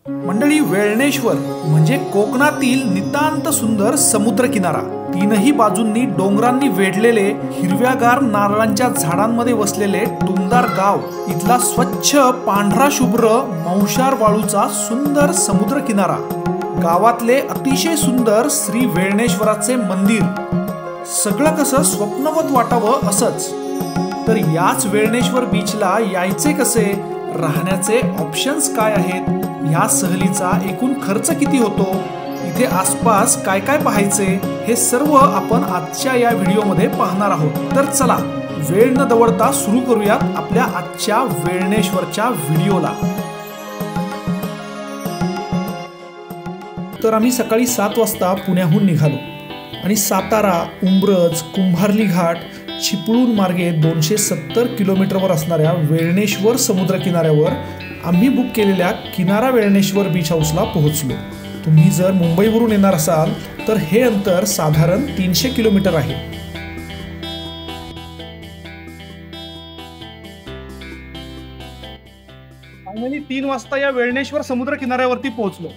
मंडळी, वेळणेश्वर म्हणजे कोकणातील नितांत सुंदर समुद्रकिनारा. तीनही बाजूंनी डोंगरांनी वेढलेले हिरव्यागार नारळांच्या झाडांमध्ये वसलेले टुमदार गाव. इथला स्वच्छ पांढरा शुभ्र मौशार वाळूचा सुंदर समुद्रकिनारा. गावातले अतिशय सुंदर श्री वेळणेश्वराचे मंदिर. सगळं कसं स्वप्नवत वाटावं असंच. तर याच वेळणेश्वर बीचला यायचे कसे, राहण्याचे ऑप्शन्स काय आहेत, ह्या सहलीचा एकूण खर्च किती होतो, इथे आसपास काय काय पाहायचे, हे सर्व आपण आजच्या या व्हिडिओमध्ये पाहणार आहोत. तर चला वेळ न दवडता सुरू करूयात आपल्या आजच्या वेळणेश्वरच्या व्हिडिओला. तर आम्ही सकाळी 7 वाजता पुण्याहून निघालो आणि सातारा, उंब्रज, कुंभार्ली घाट, चिपळूण मार्गे 270 किलोमीटरवर असणाऱ्या वेळणेश्वर समुद्र किनाऱ्यावर आम्ही बुक केलेल्या किनारा वेळणेश्वर बीच हाऊसला पोहोचलो. तुम्ही जर मुंबईवरून येणार असाल तर हे अंतर साधारण 300 किलोमीटर आहे. फायनली 3 वाजता या वेळणेश्वर समुद्र किनाऱ्यावरती पोहोचलो.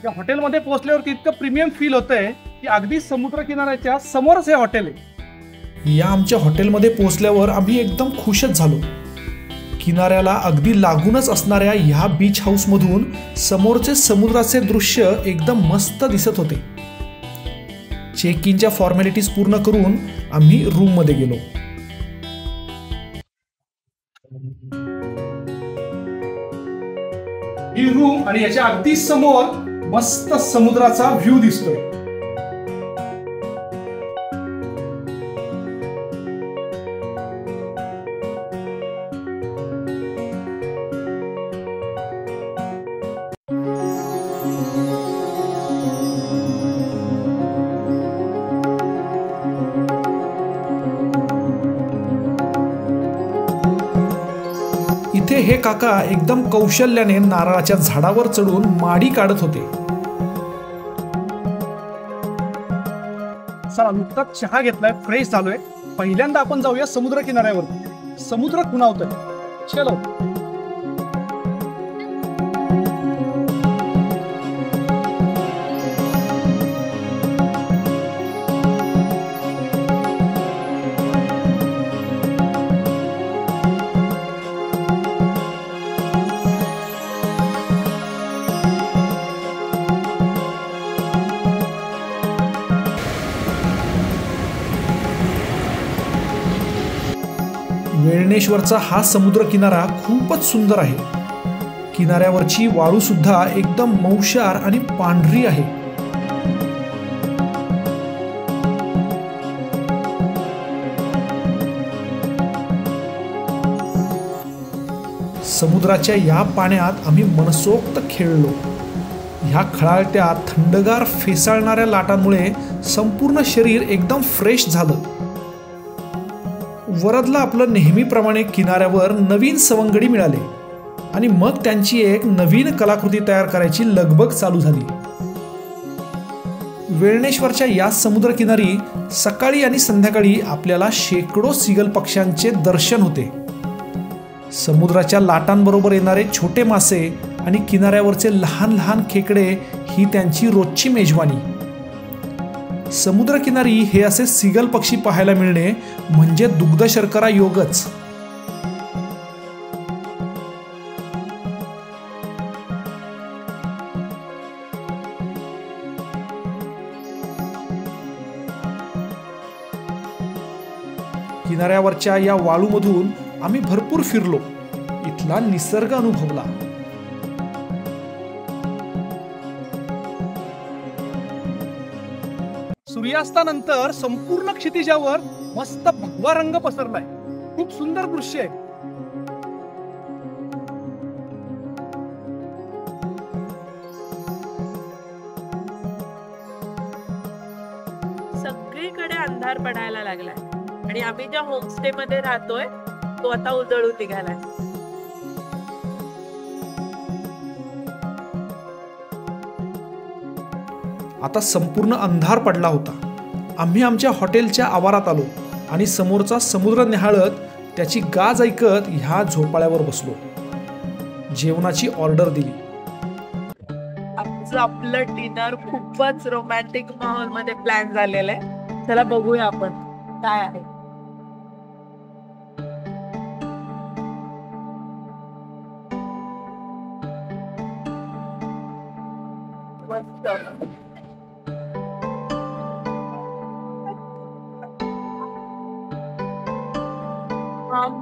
या हॉटेलमध्ये पोहोचल्यावरती इतकं प्रीमियम फील होतंय की अगदी समुद्र किनाऱ्याच्या समोरच हे हॉटेल आहे. या आमच्या हॉटेलमध्ये पोहोचल्यावर आम्ही एकदम खुशच झालो. किनाऱ्याला अगदी लागूनच असणाऱ्या ह्या बीच हाऊसमधून समोरचे समुद्राचे दृश्य एकदम मस्त दिसत होते. चेक इनच्या फॉर्मॅलिटीज पूर्ण करून आम्ही रूममध्ये गेलो. ही रूम आणि याच्या अगदी समोर मस्त समुद्राचा व्ह्यू दिसतोय. इथे हे काका एकदम कौशल्याने नारळाच्या झाडावर चढून माडी काढत होते. चला, नुकताच चहा घेतलाय, फ्रेश झालोय. पहिल्यांदा आपण जाऊया समुद्र किनाऱ्यावर. समुद्र खुणावतोय. चलो. वेळणेश्वरचा हा समुद्र किनारा खूपच सुंदर आहे. किनाऱ्यावरची वाळू सुद्धा एकदम मौशार आणि पांढरी आहे. समुद्राच्या या पाण्यात आम्ही मनसोक्त खेळलो. ह्या खळाळत्या थंडगार फेसाळणाऱ्या लाटांमुळे संपूर्ण शरीर एकदम फ्रेश झालं. वरदला आपलं नेहमीप्रमाणे किनाऱ्यावर नवीन सवंगडी मिळाले आणि मग त्यांची एक नवीन कलाकृती तयार करायची लगबग चालू झाली. वेळणेश्वरच्या या समुद्रकिनारी सकाळी आणि संध्याकाळी आपल्याला शेकडो सीगल पक्ष्यांचे दर्शन होते. समुद्राच्या लाटांबरोबर येणारे छोटे मासे आणि किनाऱ्यावरचे लहान लहान खेकडे ही त्यांची रोजची मेजवानी. समुद्रकिनारी हे असे सीगल पक्षी पाहायला मिळणे म्हणजे दुग्ध शर्करा योगच. किनाऱ्यावरच्या या वाळूमधून आम्ही भरपूर फिरलो. इथला निसर्ग अनुभवला. सूर्यास्तानंतर संपूर्ण क्षितिजावर मस्त भगवा रंग पसरलाय. खूप सुंदर दृश्य आहे. सगळीकडे अंधार पडायला लागलाय आणि आम्ही ज्या होमस्टे मध्ये राहतोय तो आता उजळून निघालाय. आता संपूर्ण अंधार पडला होता. आम्ही आमच्या हॉटेलच्या आवारात आलो आणि समोरचा समुद्र निहाळत त्याची गाज ऐकत ह्या झोपाळ्यावर बसलो. जेवणाची ऑर्डर दिली. आजचं आपलं डिनर खूपच रोमॅन्टिक माहोल मध्ये प्लॅन झालेलं आहे. चला बघूया आपण काय आहे.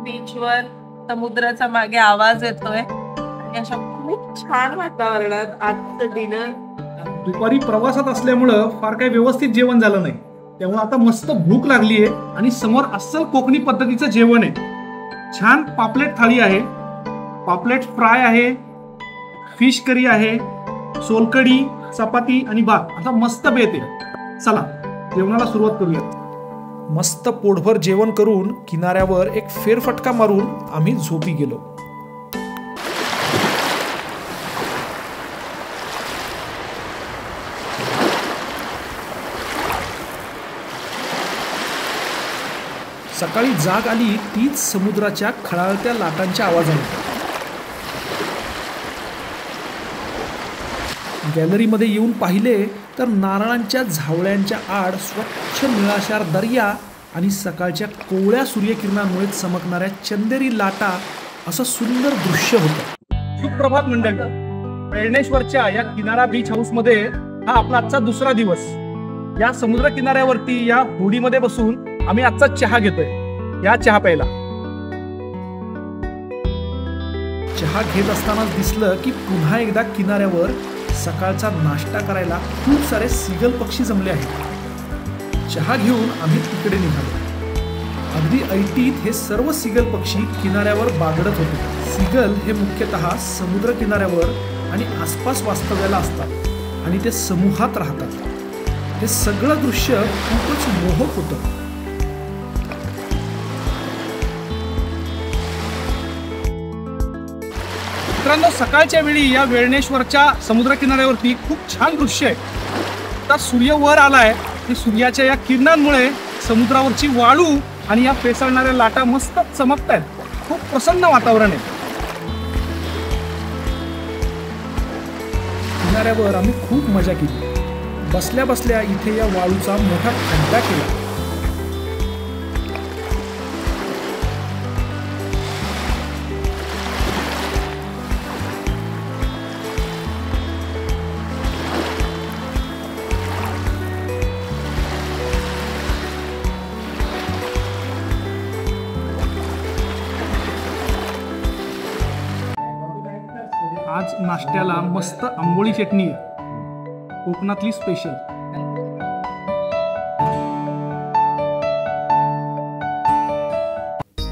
बीचवर समुद्राचा मागे आवाज येतोय आणि अशा खूप छान वातावरणात आजचं डिनर. दुपारी प्रवासात असल्यामुळं फार काही व्यवस्थित जेवण झालं नाही, त्यामुळे आता मस्त भूक लागली आहे आणि समोर अस्सल कोकणी पद्धतीचं जेवण आहे. छान पापलेट थाळी आहे, पापलेट फ्राय आहे, फिश करी आहे, सोलकढी, चपाती आणि भात असा मस्त बेत आहे. चला जेवणाला सुरुवात करूया. मस्त पोटभर जेवण करून किनाऱ्यावर एक फेरफटका मारून आम्ही झोपी गेलो. सकाळी जाग आली तीच समुद्राच्या खळाळत्या लाटांच्या आवाजाने. गॅलरीमध्ये येऊन पाहिले तर नारळांच्या झावळ्यांच्या आड स्वच्छ निळाशार दर्या आणि सकाळच्या कोवळ्या सूर्यकिरणांमुळे चमकणाऱ्या चंदेरी लाटा असं सुंदर दृश्य होतं. सुप्रभात मंडळी, वेळणेश्वरच्या या किनारा बीच हाऊस मध्ये हा आपला आजचा दुसरा दिवस. या समुद्र किनाऱ्यावरती या होडीमध्ये बसून आम्ही आजचा चहा घेतोय. या चहा प्यायला. चहा घेत असतानाच दिसलं की पुन्हा एकदा किनाऱ्यावर सकाळचा नाश्ता करायला खूप सारे सीगल पक्षी जमले आहेत. चहा घेऊन आम्ही तिकडे निघालो. अगदी ऐटीत हे सर्व सीगल पक्षी किनाऱ्यावर बागडत होते. सीगल हे मुख्यतः समुद्र किनाऱ्यावर आणि आसपास वास्तव्याला असतात आणि ते समूहात राहतात. हे सगळं दृश्य खूपच मोहक होतं. मित्रांनो, सकाळच्या वेळी या वेळणेश्वरच्या समुद्र किनाऱ्यावरती खूप छान दृश्य आहे. आता सूर्य वर आलाय आणि सूर्याच्या या किरणांमुळे समुद्रावरची वाळू आणि या फेसाळणाऱ्या लाटा मस्त चमकत आहेत. खूप प्रसन्न वातावरण आहे. किनाऱ्यावर आम्ही खूप मजा केली. बसल्या बसल्या इथे या वाळूचा मोठा खड्डा केला. आज नाश्त्याला मस्त आंबोळी चटणी आहे, कोकणातली स्पेशल.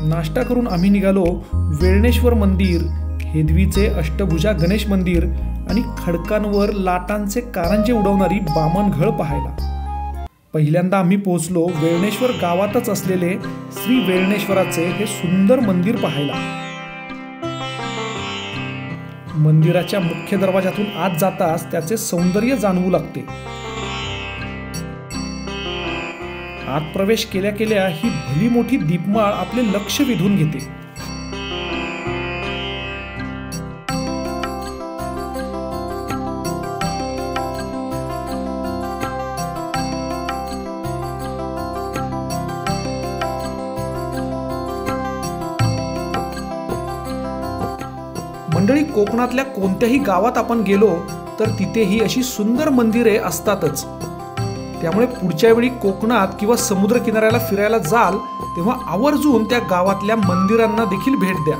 नाश्ता करून आम्ही निघालो वेळणेश्वर मंदिर, हेदवीचे अष्टभुजा गणेश मंदिर आणि खडकांवर लाटांचे कारंजे उडवणारी बामणघळ पाहायला. पहिल्यांदा आम्ही पोहोचलो वेळणेश्वर गावातच असलेले श्री वेळणेश्वराचे हे सुंदर मंदिर पाहायला. मंदिराच्या मुख्य दरवाजातून आत जाताच त्याचे सौंदर्य जाणवू लागते. आत प्रवेश केल्या केल्या ही भली मोठी दीपमाळ आपले लक्ष वेधून घेते. मंडळी, कोकणातल्या कोणत्याही गावात आपण गेलो तर तिथेही अशी सुंदर मंदिरे असतातच. त्यामुळे पुढच्या वेळी कोकणात किंवा समुद्र किनाऱ्याला फिरायला जाल तेव्हा आवर्जून त्या गावातल्या मंदिरांना देखील भेट द्या.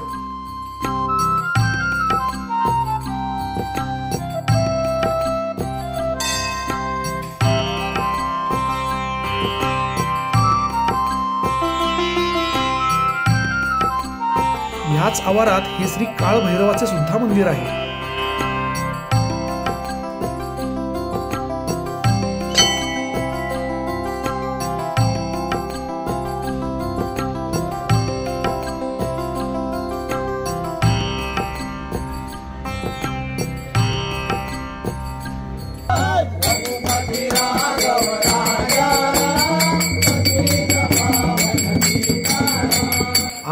ह्याच आवारात हे श्री काळभैरवाचे सुद्धा मंदिर आहे.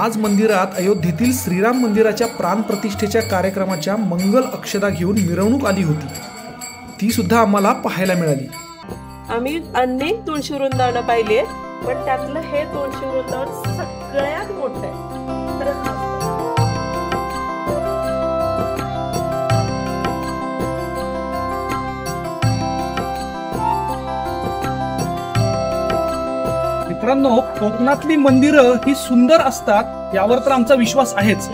आज मंदिरात अयोध्येतील श्रीराम मंदिराच्या प्राणप्रतिष्ठेच्या कार्यक्रमाच्या मंगल अक्षता घेऊन मिरवणूक आली होती. ती सुद्धा आम्हाला पाहायला मिळाली. आम्ही अनेक तुळशी वृंदावन पाहिले, पण त्यातलं हे तुळशी वृंदावन सगळ्यात मोठं आहे. मित्रांनो, कोकणातली मंदिरं ही सुंदर असतात यावर तर आमचा विश्वास आहेच.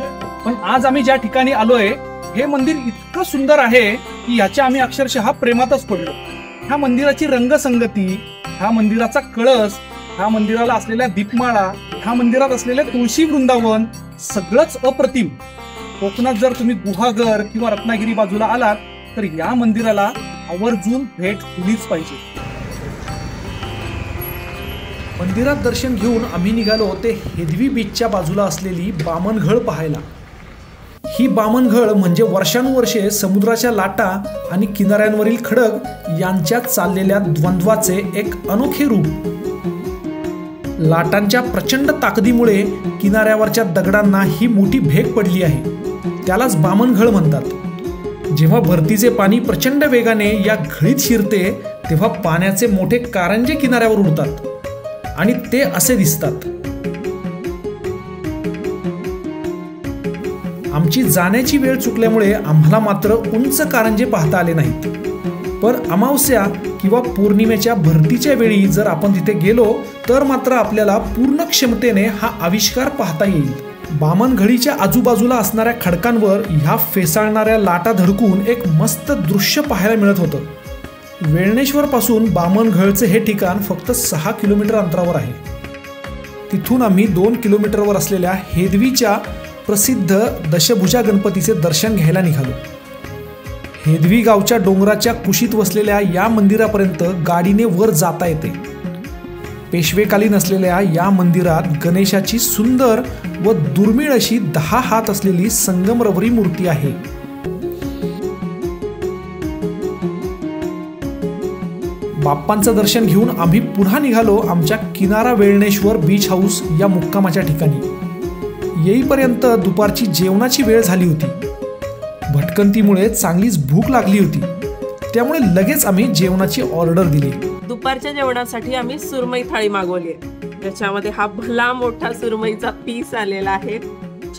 पण आज आम्ही ज्या ठिकाणी आलोय हे मंदिर इतकं सुंदर आहे की याच्या आम्ही अक्षरशः प्रेमातच पडलो. ह्या मंदिराची रंगसंगती, ह्या मंदिराचा कळस, ह्या मंदिराला असलेल्या दीपमाळा, ह्या मंदिरात असलेले तुळशी वृंदावन सगळंच अप्रतिम. कोकणात जर तुम्ही गुहागर किंवा रत्नागिरी बाजूला आलात तर या मंदिराला आवर्जून भेट दिलीच पाहिजे. मंदिरात दर्शन घेऊन आम्ही निघालो ते हेदवी बीचच्या बाजूला असलेली बामनघळ पाहायला. ही बामनघळ म्हणजे वर्षानुवर्षे समुद्राच्या लाटा आणि किनाऱ्यांवरील खडक यांच्यात चाललेल्या द्वंद्वाचे एक अनोखे रूप. लाटांच्या प्रचंड ताकदीमुळे किनाऱ्यावरच्या दगडांना ही मोठी भेग पडली आहे. त्यालाच बामनघळ म्हणतात. जेव्हा भरतीचे पाणी प्रचंड वेगाने या घळीत शिरते तेव्हा पाण्याचे मोठे कारंजे किनाऱ्यावर उडतात आणि ते असे दिसतात. आमची जाण्याची वेळ चुकल्यामुळे आम्हाला मात्र उंच कारंजे पाहता आले नाहीत. पण अमावस्या किंवा पौर्णिमेच्या भरतीच्या वेळी जर आपण तिथे गेलो तर मात्र आपल्याला पूर्ण क्षमतेने हा आविष्कार पाहता येईल. बामनघळीच्या आजूबाजूला असणाऱ्या खडकांवर ह्या फेसाळणाऱ्या लाटा धडकून एक मस्त दृश्य पाहायला मिळत होतं. वेळणेश्वर पासून बामनघळचे हे ठिकाण फक्त 6 किलोमीटर अंतरावर आहे. तिथून आम्ही 2 किलोमीटरवर असलेल्या हेदवीच्या प्रसिद्ध दशभुजा गणपतीचे दर्शन घ्यायला निघालो. हेदवी गावच्या डोंगराच्या कुशीत वसलेल्या या मंदिरापर्यंत गाडीने वर जाता येते. पेशवेकालीन असलेल्या या मंदिरात गणेशाची सुंदर व दुर्मिळ अशी 10 हात असलेली संगमरवरी मूर्ती आहे. बाप्पांचं दर्शन घेऊन आम्ही पुन्हा निघालो आमच्या किनारा वेळणेश्वर बीच हाऊस या मुक्कामाच्या ठिकाणी. येईपर्यंत दुपारची जेवणाची वेळ झाली होती. भटकंतीमुळे चांगलीच भूक लागली होती, त्यामुळे लगेच आम्ही जेवणाची ऑर्डर दिली. दुपारच्या जेवणासाठी आम्ही सुरमई थाळी मागवली. त्याच्यामध्ये हा भला मोठा सुरमईचा पीस आलेला आहे.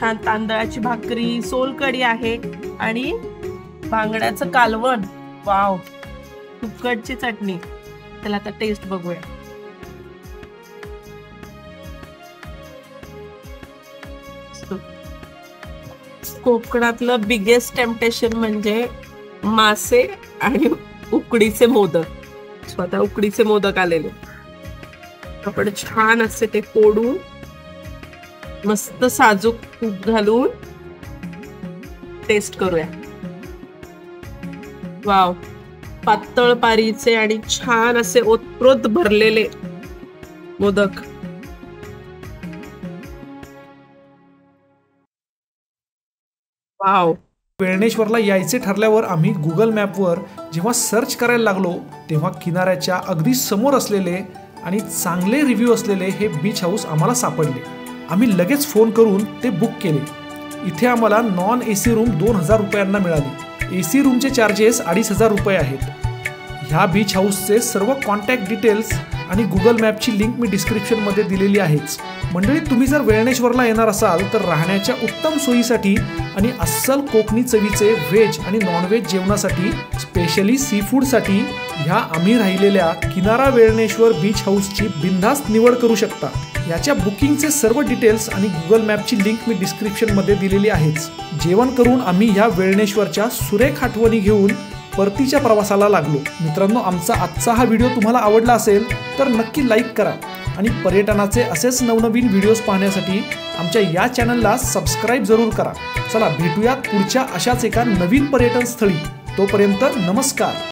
छान तांदळाची भाकरी, सोलकढी आहे आणि बांगड्याचं कालवण. वाव, तुपकडची चटणी. त्याला आता टेस्ट बघूया. कोकणातलं बिगेस्ट टेम्पटेशन म्हणजे मासे आणि उकडीचे मोदक. स्वतः उकडीचे मोदक आलेले. आपण छान असे ते फोडून मस्त साजूक तूप घालून टेस्ट करूया. वाव, पातळ पारीचे आणि छान असे ओतप्रोत भरलेले मोदक. वाव. वेळणेश्वरला यायचे ठरल्यावर आम्ही गुगल मॅपवर जेव्हा सर्च करायला लागलो तेव्हा किनाऱ्याच्या अगदी समोर असलेले आणि चांगले रिव्ह्यू असलेले हे बीच हाऊस आम्हाला सापडले. आम्ही लगेच फोन करून ते बुक केले. इथे आम्हाला नॉन AC रूम 2000 रुपयांना मिळाली. AC रूमचे चार्जेस 2500 रुपये आहेत. ह्या बीच हाऊसचे सर्व कॉन्टॅक्ट डिटेल्स आणि गुगल मॅपची लिंक मी डिस्क्रिप्शनमध्ये दिलेली आहेच. मंडळी, तुम्ही जर वेळणेश्वरला येणार असाल तर राहण्याच्या उत्तम सोयीसाठी आणि अस्सल कोकणी चवीचे व्हेज आणि नॉनव्हेज जेवणासाठी, स्पेशली सी फूडसाठी ह्या आम्ही राहिलेल्या किनारा वेळणेश्वर बीच हाऊसची बिनधास्त निवड करू शकता. याच्या बुकिंगचे सर्व डिटेल्स आणि गुगल मॅपची लिंक मी डिस्क्रिप्शनमध्ये दिलेली आहेच. जेवण करून आम्ही ह्या वेळणेश्वरच्या सुरेख आठवणी घेऊन परतीच्या प्रवासाला लागलो. मित्रांनो, आमचा आजचा हा व्हिडिओ तुम्हाला आवडला असेल तर नक्की लाईक करा आणि पर्यटनाचे असेच नवनवीन व्हिडिओज पाहण्यासाठी आमच्या या चॅनलला सबस्क्राईब जरूर करा. चला भेटूयात पुढच्या अशाच एका नवीन पर्यटन स्थळी. तोपर्यंत नमस्कार.